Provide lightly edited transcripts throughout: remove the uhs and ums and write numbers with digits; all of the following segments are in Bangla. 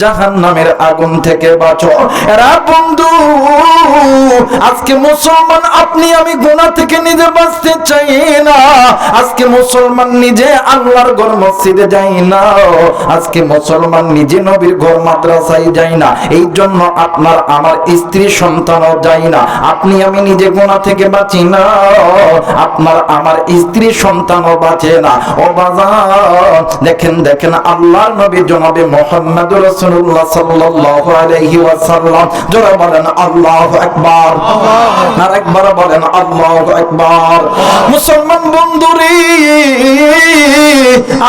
জাহান্নামের আগুন থেকে বাঁচো। এরা বন্ধু, আজকে মুসলমান আপনি আমি গুনাহ থেকে নিজে বাঁচতে চাই না। আজকে মুসলমান নিজে আল্লাহর ঘর মসজিদে যাই না। আজকে মুসলমান নিজে নবীর ঘর মাদ্রাসায় যাই না। এই জন্য আপনার আমার স্ত্রী সন্তানও যাই না। আপনি আমি নিজে গুনাহ থেকে বাঁচি না, আপনার আমার স্ত্রী সন্তানও বাঁচে না। ও বাজার, দেখেন দেখেন আল্লাহর নবী জনাবে মুহাম্মদুর রাসূলুল্লাহ সাল্লাল্লাহু আলাইহি ওয়াসাল্লাম, জোরে বলেন আল্লাহু আকবার, আর একবার বলেন আল্লাহু আকবার। মুসলমান বন্ধুরে,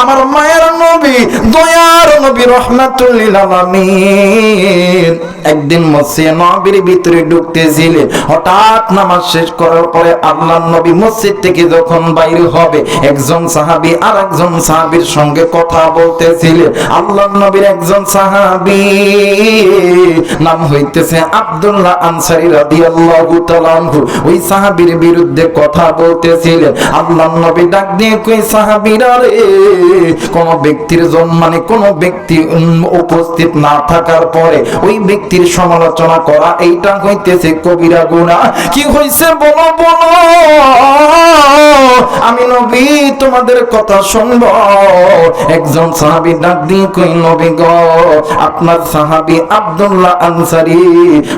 আমার মায়ের নবী, দয়ার নবী, রাহমাতুল লিল আলামিন একদিন মসজিদে নববীর ভিতরে ঢুকতেছিলেন। হঠাৎ নামাজ শেষ করার পরে আল্লাহর নবী মসজিদ থেকে যখন বাইরে হবে, একজন সাহাবী আর একজন সাহাবীর সঙ্গে কথা বলতেছিলেন। আল্লাহর নবীর একজন সাহাবী, নাম হইতেছে আব্দুল্লাহ আনসারী রাদিয়াল্লাহু তাআলা আনহু, ওই সাহাবীর বিরুদ্ধে কথা বলতেছিলেন। আল্লাহর নবী ডাক দিয়ে কই, সাহাবীরা রে, কোন ব্যক্তির মানে কোন ব্যক্তি উপস্থিত না থাকার পরে ওই ব্যক্তির সমালোচনা করা, এইটা হইতেছে কবিরা গুনাহ। কি হইছে বলো বলো, আমি নবী তোমাদের কথা শুনবো। একজন সাহাবী ডাক দিয়ে কই, নবী গো, আপনার সাহাবী আব্দুল্লাহ আনসারী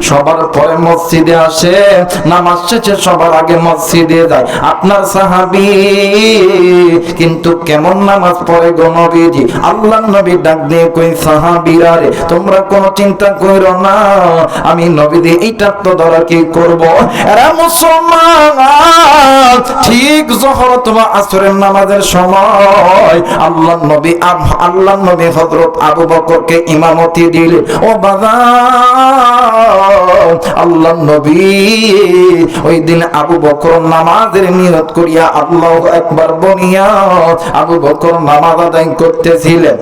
সবার পরে মসজিদে আসে, নামাজ শেষে সবার আগে মসজিদে যায়। আপনার সাহাবী কিন্তু কেমন নামাজ পড়ে গো নবীজি? আল্লাহর নবী ডাক দিয়ে কই, সাহাবীরা রে, তোমরা কোনো চিন্তা করো না, আমি নবীজি এইটা তো ধরা কি করব। এরা মুসলমান, ঠিক যখন তোমার আসরের নামাজের সময় আল্লাহর নবী হযরত আবু বকরকে ইমামতি দিলে। ও বাবা, আল্লাহর নবী ওই দিন আবু বকর নামাজের নিয়ত করিয়া আল্লাহু আকবার বলিয়া আবু বকর নামাজ আদায় করতেছিলেন।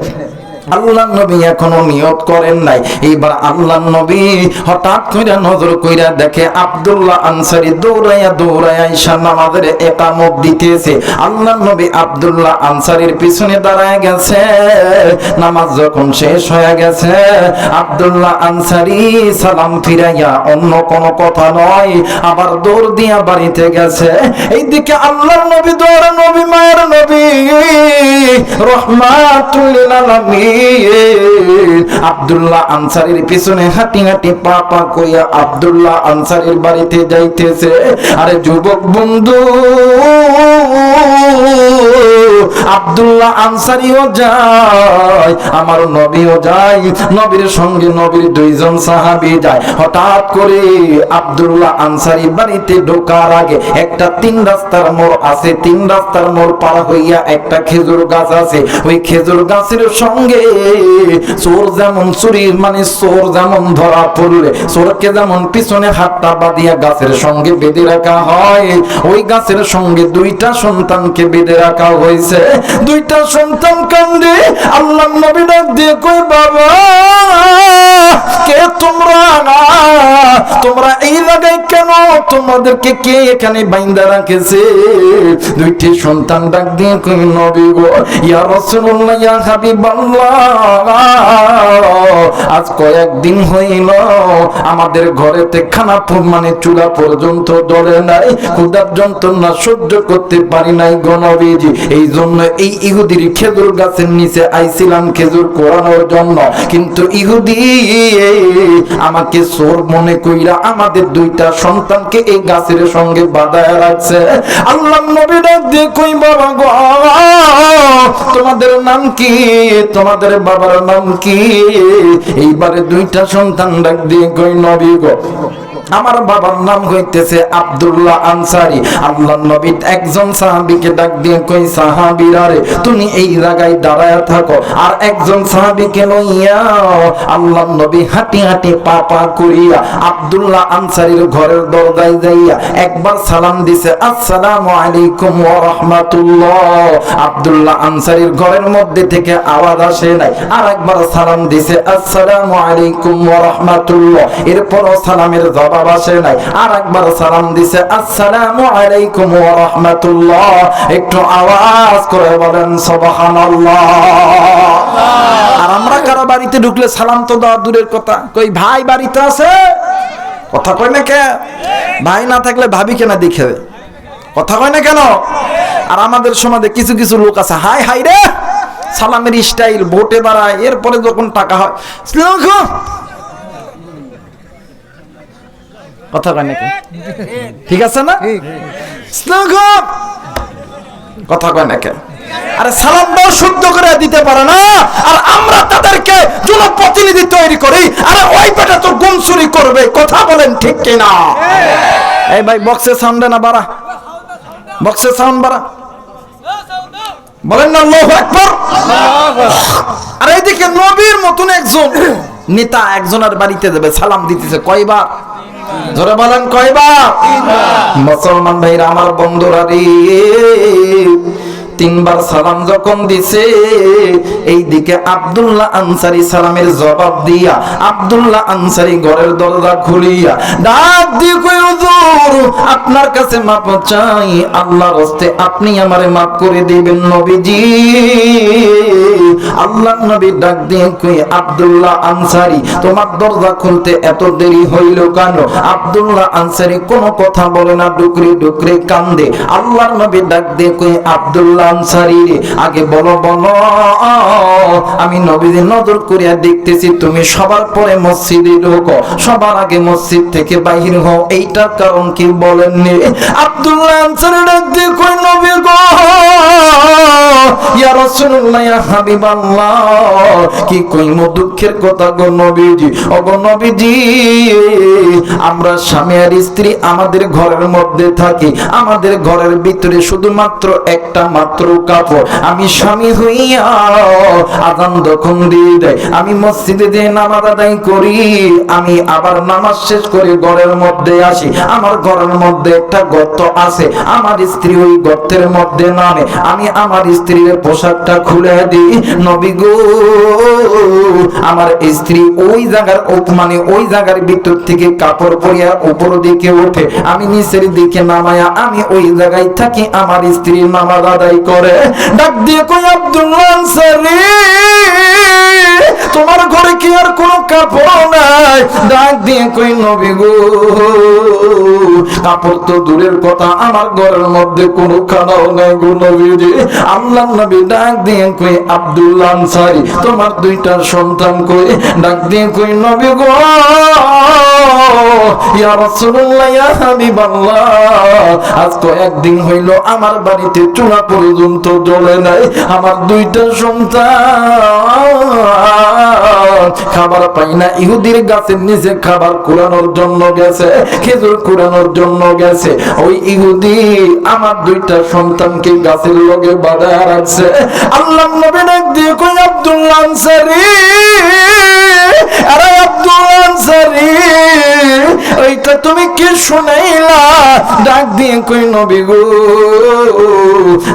আল্লাহর নবী এখনো নিয়ত করেন নাই। এইবার আল্লাহর নবী হঠাৎ কইরা নজর কইরা দেখে আব্দুল্লাহ আনসারী দৌড়াইয়া দৌড়াইয়া ঈশা নামাজের ইকামত দিতেছে। আল্লাহর নবী আব্দুল্লাহ আনসারীর পিছনে দাঁড়ায় গেছে। নামাজ যখন শেষ হয়ে গেছে, আব্দুল্লাহ আনসারী সালাম ফিরাইয়া অন্য কোনো কথা নয়, আবার দৌড় দিয়া বাড়িতে গেছে। এইদিকে আল্লাহর নবী, দৌড় নবী, মায়ের নবী, রাহমাতুল লিল আলামিন আব্দুল্লাহ আনসারীর পিছনে হাঁটি হাঁটি পা পা কইয়া আব্দুল্লাহ আনসারীর বাড়িতে যাইতেছে। আরে যুবক বন্ধু, আব্দুল্লাহ আনসারীও যায়, আমার নবীও যায়, নবীর সঙ্গে নবীর দুইজন সাহাবী যায়। হঠাৎ করে আব্দুল্লাহ আনসারী বাড়িতে ঢোকার আগে একটা 3 রাস্তার মোড় আছে, 3 রাস্তার মোড় পার হইয়া একটা খেজুর গাছ আছে। ওই খেজুর গাছের সঙ্গে চোর যেমন চুরি, মানে চোর যেমন ধরা পড়লে চোরকে যেমন পিছনে হাতটা বাঁধিয়া গাছের সঙ্গে বেঁধে রাখা হয়, ওই গাছের সঙ্গে 2টা সন্তানকে বেঁধে রাখা হয়েছে। 2টা সন্তান কান্দে। আল্লাহর নবী ডাক দিয়ে কই, বাবা কে তোমরা? তোমরা এই জায়গায় কেন? তোমাদেরকে কে এখানে বাইন্ধা রাখেছে? 2টি সন্তান ডাক দিয়ে কই, নবী গো, ইয়া রাসূলুল্লাহ, ইয়া হাবিবাল্লাহ, আজ কয়েকদিন হইল আমাদের ঘরেতে খানা মানে চুলা পর্যন্ত ধরে নাই, ক্ষুধার যন্ত্রণা সহ্য করতে পারি নাই গো নবীজি। এই জন্য এই ইহুদির খেজুর গাছের নিচে আইছিলাম খেজুর কোরানোর জন্য, কিন্তু ইহুদি আমাকে চোর মনে কইরা আমাদের 2টা সন্তানকে এই গাছের সঙ্গে বাঁধায় রাখছে। আল্লাহর নবী ডাক দিয়ে কই, বাবা গো, তোমাদের নাম কি? তোমাদের বাবার নাম কি? এইবারে 2টা সন্তান ডাক দিয়ে কই, নবী গো, আমার বাবার নাম হইতেছে আব্দুল্লাহ আনসারী। আল্লাহর নবী একজন সাহাবীকে ডাক দিয়ে কই, সাহাবীরা রে, তুমি এই জায়গায় দাঁড়ায়া থাকো। আর একজন সাহাবীকে লইয়া আল্লাহর নবী হাঁটি হাঁটি পা পা করিয়া আব্দুল্লাহ আনসারীর ঘরের দরজায় যাইয়া একবার সালাম দিছে, আসসালামু আলাইকুম ওয়া রাহমাতুল্লাহ। আব্দুল্লাহ আনসারীর ঘরের মধ্যে থেকে আওয়াজ আসে নাই। আর একবার সালাম দিছে, আসসালামু আলাইকুম ওয়া রাহমাতুল্লাহ। এরপরও সালামের জবাব জবাব আসে নাই, আর একবার সালাম দিছে, আসসালামু আলাইকুম ওয়া রাহমাতুল্লাহ। একটু আওয়াজ করে বলেন সুবহানাল্লাহ। আর আমরা কারো বাড়িতে ঢুকলে সালাম তো দেওয়া দূরের কথা, কই ভাই বাড়িতে আছে, কথা কয় না কে? ভাই না থাকলে ভাবি কেনা দেখে, কথা কয় না কেন? আর আমাদের সমাজে কিছু কিছু লোক আছে, হাই হাই রে সালামের স্টাইল, ভোটে দাঁড়ায়, এরপরে যখন টাকা হয় কথা কয় না, ঠিক আছে না? কথা কয় না কে? আরে সালাম দাও শুদ্ধ করে দিতে পারে না, আর আমরা তাদেরকে জনপ্রতিনিধি তৈরি করি, আরে ওই পেটা তো গুম চুরি করবে, কথা বলেন ঠিক কিনা? এই ভাই বক্সে সাউন্ড না বাড়া, বক্সে সাউন্ড বাড়া, বলেন না আল্লাহু আকবার। আর এইদিকে নবীর মতন একজন নেতা একজনের বাড়িতে যাবে, সালাম দিতেছে কয়বার? জোরে বলেন কয়বার? মুসলমান ভাইরা আমার, বন্ধুরা রে, 3 বার সালাম যখন দিছে, এইদিকে আব্দুল্লাহ আনসারী সালামের জবাব দিয়া আব্দুল্লাহ আনসারী ঘরের দরজা খুলিয়া ডাক দিয়ে কই, হুজুর আপনার কাছে মাপ চাই, আল্লাহর রাস্তে আপনি আমারে মাফ করে দিবেন নবীজি। আল্লাহর নবী ডাক দিয়ে কই, আব্দুল্লাহ আনসারী তোমার দরজা খুলতে এত দেরি হইল কেন? আব্দুল্লাহ আনসারী কোনো কথা বলে না, ডুকরে ডুকরে কান্দে। আল্লাহর নবী ডাক দিয়ে কই, আব্দুল্লাহ আনসারী আগে বলো বলো, আমি নবীজি নজর করিয়া দেখতেছি তুমি সবার পরে মসজিদে ঢোকো, সবার আগে মসজিদ থেকে বাহির হও, এইটার কারণ কি বলেননি? আব্দুল্লাহ আনসারী ডাক দিয়ে কই, নবী গো, ইয়া রাসূলুল্লাহ, ইয়া হাবিবাল্লাহ, কি কইমো দুঃখের কথা গো নবীজি। ও গো নবীজি, আমরা স্বামী আর স্ত্রী আমাদের ঘরের মধ্যে থাকি, আমাদের ঘরের ভিতরে শুধুমাত্র একটা মাত্র কাপড়, আমি স্বামী হইয়া আযান যখন দিয়ে দেয় আমি মসজিদে যে নামাজ আদায় করি, আমি আবার নামাজ শেষ করে ঘরের মধ্যে আসি, আমার ঘরের মধ্যে একটা গর্ত আছে, আমার স্ত্রী ওই গর্তের মধ্যে নামে, আমি আমার স্ত্রীর পোশাকটা খুলে দিই, নবী গো আমার স্ত্রী ওই জায়গার মানে ওই জায়গার ভিতর থেকে কাপড় পরিয়া উপর দিকে ওঠে, আমি নিচের দিকে নামায়া আমি ওই জায়গায় থাকি, আমার স্ত্রী নামাজ আদায় করে। ডাক দিয়ে কই, আব্দুল্লাহ আনসারী তোমার ঘরে কি আর কোনো কাপড় নাই? ডাক দিয়ে কই, নবী গো কাপড় তো দূরের কথা, আমার ঘরের মধ্যে কোনো খানাও নাই গো নবীজি। আল্লাহর নবী ডাক দিয়ে কই, আব্দুল্লাহ আনসারী তোমার 2টা সন্তান কই? ডাক দিয়ে কই, নবী গো, ইয়া রাসূলুল্লাহ, ইয়া হাবিবাল্লাহ, আজ তো একদিন হইল আমার বাড়িতে চুলা পর্যন্ত জ্বলে নাই, আমার 2টা সন্তান খাবার পাই না, ইহুদির গাছের নিচে খাবার কুড়ানোর জন্য গেছে, খেজুর কুড়ানোর জন্য গেছে, ওই ইহুদি আমার 2টা সন্তানকে গাছের লগে বাঁধায় রাখছে। আল্লাহর নবী ডাক দিয়ে কই, আব্দুল্লাহ আনসারী, আরে আব্দুল্লাহ আনসারী এইটা তুমি কি শুনাইলা? ডাক দিয়ে কই, নবী গো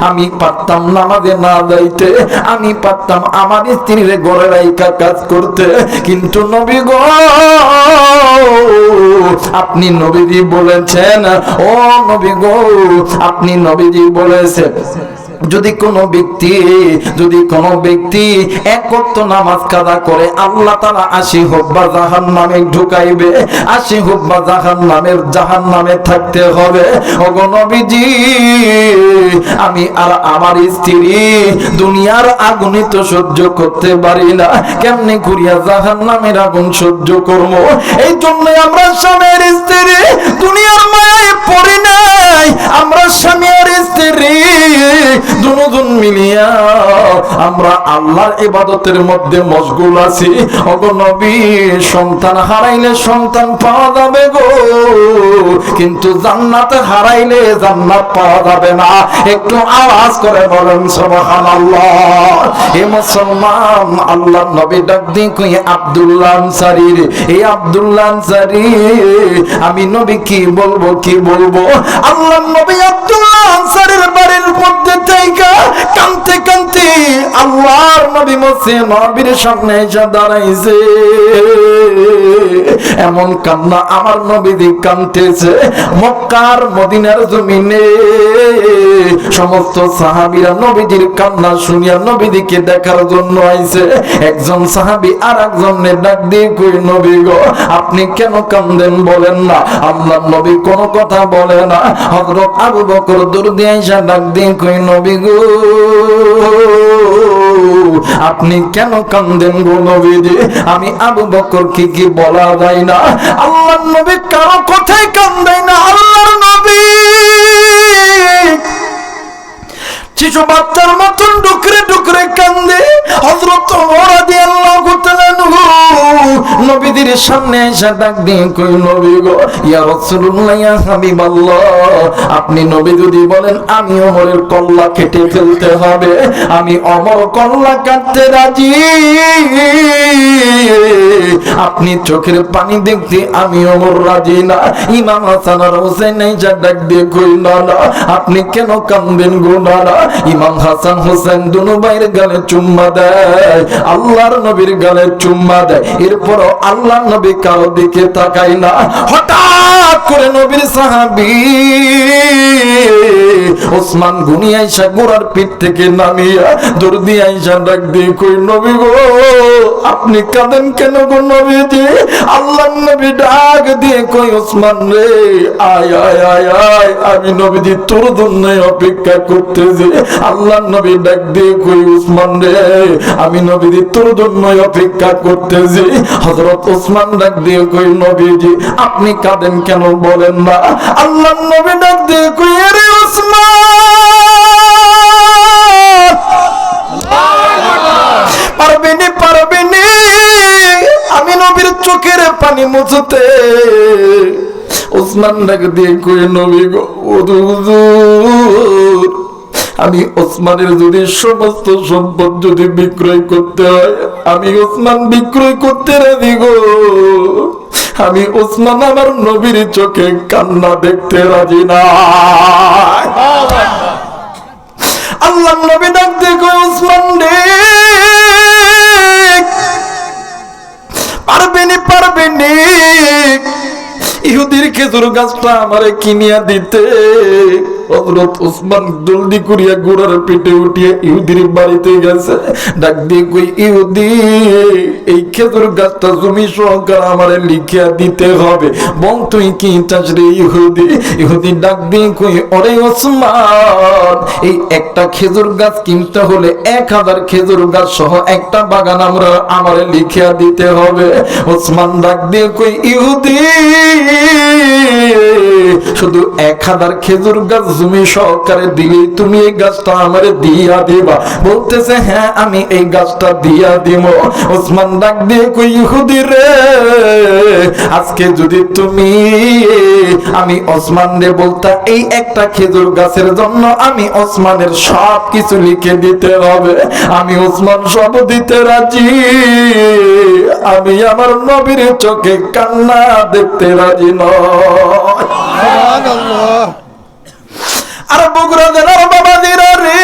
আমি পারতাম নামাজে না যাইতে, আমি পারতাম আমার স্ত্রীর ঘরে রাইখা কাজ করতে, কিন্তু নবী গো আপনি নবীজি বলেছেন, ও নবী গো আপনি নবীজি বলেছেন যদি কোনো ব্যক্তি এক ওয়াক্ত নামাজ কাজা করে আল্লাহ তাআলা 80 হুব্বা জাহান্নামে ঢুকাইবে, 80 হুব্বা জাহান্নামে থাকতে হবে। ওগো নবীজি আমি আর আমার স্ত্রী দুনিয়ার আগুনই তো সহ্য করতে পারি না, কেমনে করিয়া জাহান্নামের আগুন সহ্য করব? এই জন্য আমরা স্বামীর স্ত্রী দুনিয়ার মায়ায় পড়ে নাই, আমরা স্বামী আর স্ত্রী দুজন মিলিয়া আমরা আল্লাহর ইবাদতের মধ্যে মশগুল আছি। ওগো নবী সন্তান হারাইলে সন্তান পাওয়া যাবে গো, কিন্তু জান্নাত হারাইলে জান্নাত পাওয়া যাবে না। একটু আওয়াজ করে বলেন সুবহানাল্লাহ। হে মুসলমান, আল্লাহর নবী ডাক দিয়ে কই, আব্দুল্লাহ আনসারী রে, এই আব্দুল্লাহ আনসারী আমি নবী কি বলবো? আল্লাহর নবী আব্দুল্লাহ আনসারীর বাড়ির মধ্যে থেকে কাঁদতে আল্লাহর নবী নবীর সামনে এসে দাঁড়াইছে। এমন কান্না আমার নবীজি কাঁদতেছে। মক্কার মদিনার জমিনে সমস্ত সাহাবীরা নবীজির কান্না শুনিয়া নবীজিকে দেখার জন্য আইছে। একজন সাহাবী আর একজনের ডাক দিয়ে কই, নবী গো আপনি কেন কান্দেন বলেন না। আল্লাহর নবী কোনো কথা বলে না। হযরত আবু বকর দৌড় দিয়ে আইসা ডাক দিয়ে কই, নবী গো আপনি কেন কান্দেন গো নবীজি। আমি আবু বকর কি বলা যায় না। আল্লাহর নবী কারো কথাই কান্দেন না। আল্লাহর নবী শিশু বাচ্চার মতন ডুকরে ডুকরে কান্দে। হযরত ওমর রাদিয়াল্লাহু তাআলা নবীদের সামনে এসে ডাক দিয়ে কই, নবী গো ইয়া রাসূলুল্লাহ ইয়া হাবিবাল্লাহ, আপনি নবী যদি বলেন আমি ওমরের কল্লা কেটে ফেলতে হবে, আমি ওমর কল্লা কাটতে রাজি। আপনি চোখের পানি দেখতে আমি ওমর রাজি না। ইমাম হাসান আর হোসেন এসে ডাক দিয়ে কই, না না আপনি কেন কাঁদবেন গো না না। ইমাম হাসান হোসেন দুনো ভাইয়ের গালে চুম্মা দেয়, আল্লাহর নবীর গালে চুম্মা দেয়। এরপর আল্লাহর নবী কারো দিকে তাকায় না। হঠাৎ করে নবীর সাহাবী ওসমান গনি আইসা গোড়ার পিঠ থেকে নামিয়া দৌড় দিয়ে আইসা ডাক দিয়ে কই, নবী গো আপনি কাঁদেন কেন গো নবীজি। আল্লাহর নবী ডাক দিয়ে কই, ওসমান রে আয় আয় আয় আয়, আমি নবীজি তোর জন্য অপেক্ষা করতেছি। আল্লাহর নবী ডাক দিয়ে কই, ওসমান রে আমি নবীজি তোর জন্য অপেক্ষা করতেছি। হযরত ওসমান ডাক দিয়ে কই, নবীজি আপনি কাঁদেন কেন বলেন না। আল্লাহর নবী ডাক দিয়ে কই, আরে ওসমান পারবেনি আমি নবীর চোখের পানি মুছতে। ওসমান ডাক দিয়ে কই, নবী গো হুজুর আমি ওসমানের যদি সমস্ত সম্পদ যদি বিক্রয় করতে হয় আমি ওসমান বিক্রয় করতে রাজি গো। আমি ওসমান আমার নবীর চোখে কান্না দেখতে রাজি না। আল্লাহর নবী ডাক দিয়ে কই, ওসমান রে পারবেনি ইহুদির খেজুর গাছটা আমারে কিনিয়া দিতে। হযরত ওসমান জলদি করিয়া গোড়ার পিঠে উঠিয়ে ইহুদির বাড়িতে গেছে। ডাক দিয়ে কই, ইহুদি এই খেজুর গাছটা জমি সহকারে আমারে লিখিয়া দিতে হবে, বল তুই কি চাস রে ইহুদি। ইহুদি ডাক দিয়ে কই, ওরে ওসমান এই একটা খেজুর গাছ কিনতে হলে 1000 খেজুর গাছ সহ একটা বাগান আমারে লিখিয়া দিতে হবে। ওসমান ডাক দিয়ে কই, ইহুদি শুধু 1000 খেজুর গাছ জমি সহকারে দিলে তুমি এই গাছটা আমারে দিয়া দিবা। বলতেছে হ্যাঁ আমি এই গাছটা দিয়া দিব। ওসমান ডাক দিয়ে কই, ইহুদি রে আজকে যদি তুমি আমি ওসমান রে বলতা এই একটা খেজুর গাছের জন্য আমি ওসমানের সব কিছু লিখে দিতে হবে, আমি ওসমান সব দিতে রাজি। আমি আমার নবীর চোখে কান্না দেখতে রাজি নয়। সুবহানাল্লাহ। আর বগুড়া জেলার বাবাজিরা রে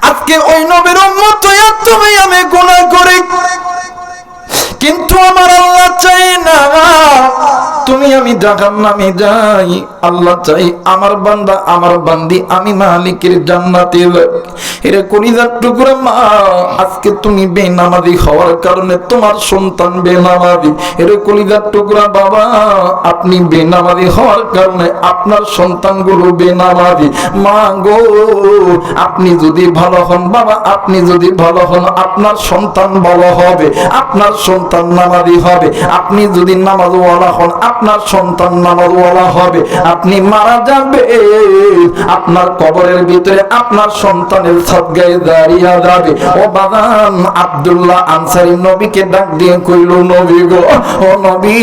আজকে ওই নবীর উম্মত হইয়া তুমি আমি গুনাহ করি, কিন্তু আমার আল্লাহ চাই না তুমি আমি জাহান্নামে যাই। আল্লাহ চাই আমার বান্দা আমার বান্দি আমি মালিকের জান্নাতে যাই। এরে কলিজার টুকরা মা আজকে তুমি বেনামাজি হওয়ার কারণে তোমার সন্তান বেনামাজি। এরে কলিজার টুকরা বাবা আপনি বেনামাজি হওয়ার কারণে আপনার সন্তানগুলো বেনামাজি। মা গো আপনি যদি ভালো হন বাবা আপনি যদি ভালো হন আপনার সন্তান ভালো হবে, আপনার সন্তান নামাজি হবে। আপনি যদি নামাজওয়ালা হন আপনার সন্তান নামাজওয়ালা হবে। আপনি মারা যাবে আপনার কবরের ভিতরে আপনার সন্তানের সদকায়ে জারিয়া যাবে। ও বাবান আব্দুল্লাহ আনসারী নবীকে ডাক দিয়ে কইল, নবী গো ও নবী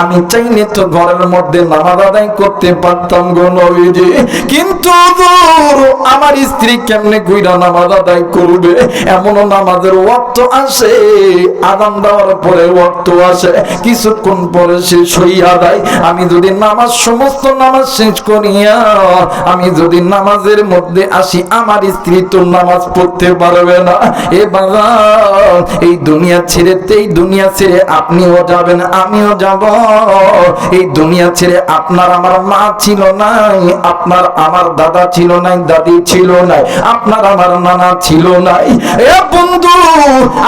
আমি চাইলে তো ঘরের মধ্যে নামাজ আদায় করতে পারতাম গো নবীজি, কিন্তু আমার স্ত্রী কেমনে কইরা নামাজ আদায় করবে। এমন নামাজের ওয়াক্ত আসে আযান দেওয়ার পরে ওয়াক্ত আসে কিছুক্ষণ পরে সে শুইয়া দেয়, আমি যদি নামাজ সমস্ত নামাজ শেষ করিয়া আমি যদি নামাজের মধ্যে আসি, আমার স্ত্রী তো নামাজ পড়তে পারবে না। এ বাবা, এই দুনিয়া ছেড়ে আপনিও যাবেন, আমিও যাব। এই দুনিয়া ছেড়ে আপনার আমার মা ছিল নাই, আপনার আমার দাদা ছিল নাই, দাদি ছিল নাই, আপনার আমার নানা ছিল নাই। এ বন্ধু,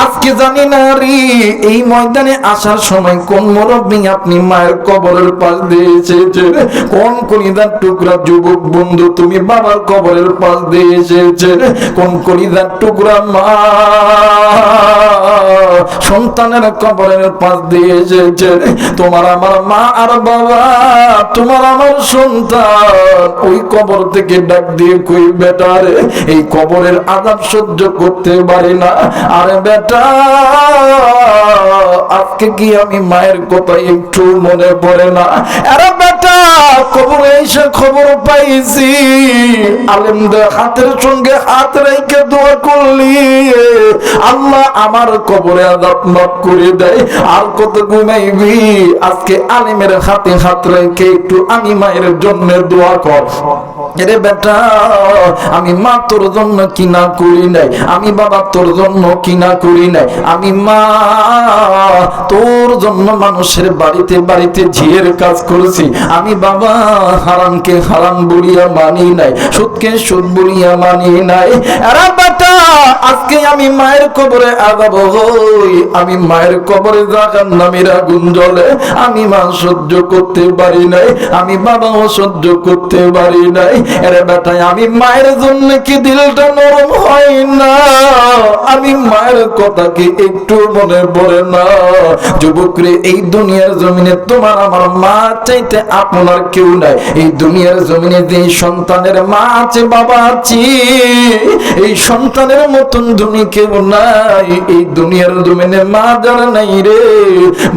আজকে জানি না রে এই ময়দানে আসার সময় কোন মুরব্বী আপনি মায়ের কবরের পাশ দিয়ে এসেছে, কোন কলিজার টুকরা যুবক বন্ধু তুমি বাবার কবরের পাশ দিয়ে এসেছে, কোন কলিজার টুকরা মা সন্তানের কবরের পাশ দিয়ে এসেছে। তোমার আমার মা আর বাবা, তোমার আমার সন্তান ওই কবর থেকে ডাক দিয়ে কই বেটা রে, এই কবরের আযাব সহ্য করতে পারি না। আরে বেটা, আজকে কি আমি মায়ের কথা একটু মনে পড়ে না? আরে বেটা, কবরে এসে খবর পাইছি আলেমদের হাতের সঙ্গে হাত রেখে দোয়া করলি আল্লাহ আমার কবরে আযাব মাফ করে দেয়। আর কত ঘুমাইবি? আজকে আলেমের হাতে হাত রেখে একটু আমি মায়ের জন্য দোয়া কর। এরে বেটা, আমি মা তোর জন্য কিনা করি নাই, আমি বাবা তোর জন্য কিনা করি নাই, আমি মা তোর জন্য মানুষের বাড়িতে বাড়িতে ঝিয়ের কাজ করেছি, আমি বাবা হারামকে হারাম বলিয়া মানি নাই, সুদকে সুদ বলিয়া মানি নাই। আরে বেটা, আজকে আমি মায়ের কবরে আযাব হই, আমি মায়ের কবরে জাহান্নামের আগুন জ্বলে, আমি মা সহ্য করতে পারি নাই, আমি বাবাও সহ্য করতে পারি নাই। আরে বেটা, আমি মায়ের জন্য কি দিলটা নরম হয় না? আমি মায়ের কথা কি একটু মনে পড়ে না? যুবক রে, এই দুনিয়ার জমিনে তোমার আমার মা চাইতে আপনার কেউ নাই। এই দুনিয়ার জমিনে যে সন্তানের মা আছে, বাবা আছে, এই সন্তানের মতন ধনী কেউ নাই। এই দুনিয়ার জমিনে মা যারা নাই রে,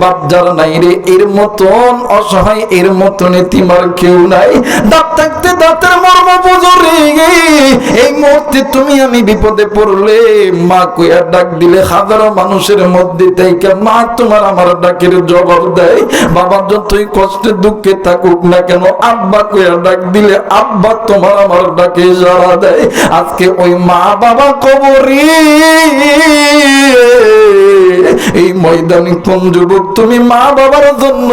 বাপ যারা নাই রে, এর মতন অসহায়, এর মতন এতিমার কেউ নাই। দাঁত থাকতে দাঁতের মর্ম বুঝো রে। এই মুহূর্তে তুমি আমি বিপদে পড়লে মা কইয়া ডাক দিলে হাজারো মানুষের মধ্যে থেকে মা তোমার আমার ডাকের জবাব দেয়। বাবা যতই কষ্টে দুঃখে থাকুক না কেন, আব্বা কইয়া ডাক দিলে আব্বা তোমার আমার ডাকে সাড়া দেয়। আজকে ওই মা বাবা কবরে, এই ময়দানে কোন যুবক তুমি মা বাবার জন্য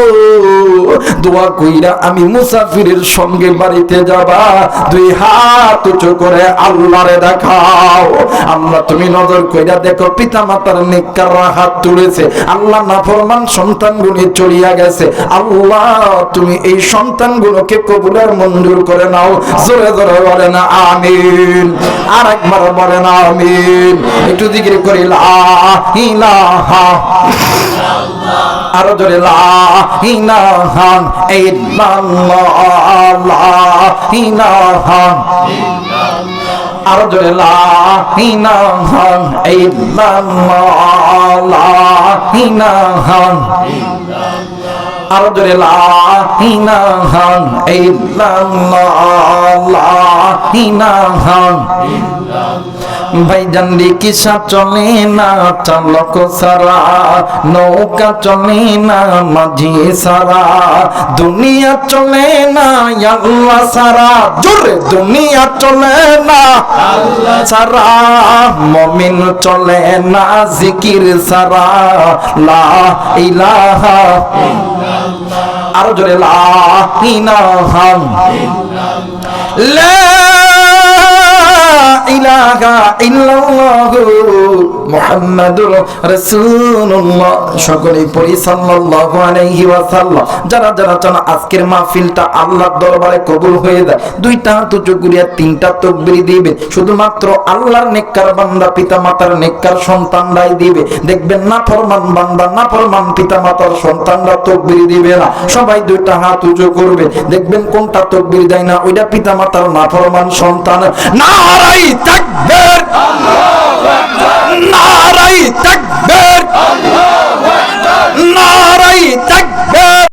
দোয়া কইরা আমি মুসাফিরের সঙ্গে বাড়িতে যাবা, দুই হাত উঁচু করে আল্লাহরে দেখাও। আল্লাহ তুমি নজর কইরা দেখো, পিতা মাতার নেককাররা হাত তুলেছে, আল্লাহ নাফরমান সন্তানগুলি চলিয়া গেছে, আল্লাহ তুমি এই সন্তানগুলোকে কবুলের মঞ্জুর করে নাও। জোরে জোরে বলে না আমিন, আর একবার বলে না আমিন। একটু জিকির করি লা ইলাহা ইল্লাল্লাহ, আরো জোরে লা ইলাহা ইল্লাল্লাহ, লা ইলাহা ইল্লাল্লাহ, আরো জোরে লা ইলাহা ইল্লাল্লাহ, লা ইলাহা ইল্লাল্লাহ, আরো জোরে লা ইলাহা ইল্লাল্লাহ, লা ইলাহা ইল্লাল্লাহ। ভাইজান রিক্সা চলে না চালক সারা, নৌকা চলে না মাঝি সারা, দুনিয়া চলে না আল্লাহ সারা। জোরে, দুনিয়া চলে না আল্লাহ সারা, মুমিন চলে না জিকির সারা, লা ইলাহা ইল্লাল্লাহ, আরো জোরে লা ইলাহা ইল্লাল্লাহ, লা ইলাহা ইল্লাল্লাহু মুহাম্মাদুর রাসূলুল্লাহ। সকলেই পড়ি সাল্লাল্লাহু আলাইহি ওয়াসাল্লাম। যারা যারা চান আজকের মাহফিলটা আল্লাহর দরবারে কবুল হয়ে যায়, দুইটা হাত উঁচু করিয়া তিনটা তাকবীর দিবে। শুধুমাত্র আল্লাহর নেককার বান্দা, পিতা মাতার নেককার সন্তানরাই দিবে। দেখবেন না ফরমান বান্দা, না ফরমান পিতা মাতার সন্তানরা তাকবীর দিবে না। সবাই দুইটা হাত উঁচু করবে, দেখবেন কোনটা তাকবীর দেয় না, ওইটা পিতা মাতার নাফরমান সন্তান। নারায়ে তাকবীর, আল্লাহু আকবার,